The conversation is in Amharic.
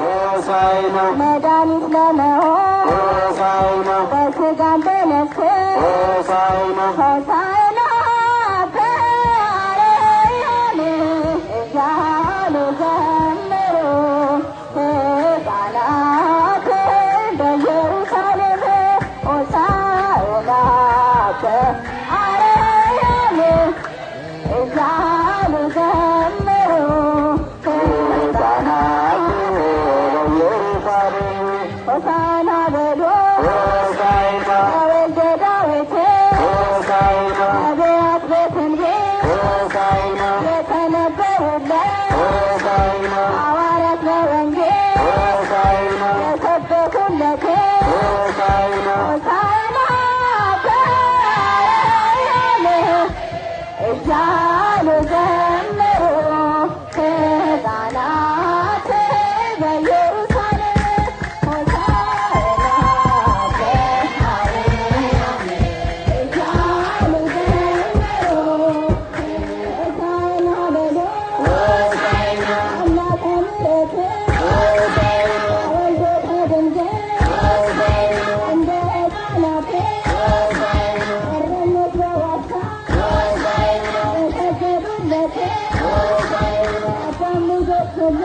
ሆሳዕና መድኃኒት ለመሆን ሆሳዕና በሥጋም በነፍስ ሆሳዕና ሆሳዕና በአርያም እያሉ ዘመሩ ሕፃናት በኢየሩሳሌም ሆሳዕና በአርያም እያሉ ዘመሩ ሕፃናት በኢየሩሳሌም ሆሳዕና በሉ ሆሳዕና በወልደ ዳዊት ሆሳዕና ነቢያት በትንቢት ሆሳዕና የተነበዩለት ሆሳዕና ሐዋርያት በወንጌል ሆሳዕና የሰበኩለት ሆሳዕና ሆሳዕና በአርያም እያሉ ዘመሩ ሕፃናት በኢየሩሳሌም ሆሳዕና በአርያም እያሉ ዘመሩ ሆሳዕና በሉ ሆሳዕና አምላከ ምሕረት ወልዶ ከድንግል እንደ ሕፃናት እረኞች በዋሳ የሰገዱለት አዳም ልጆች ሁሉ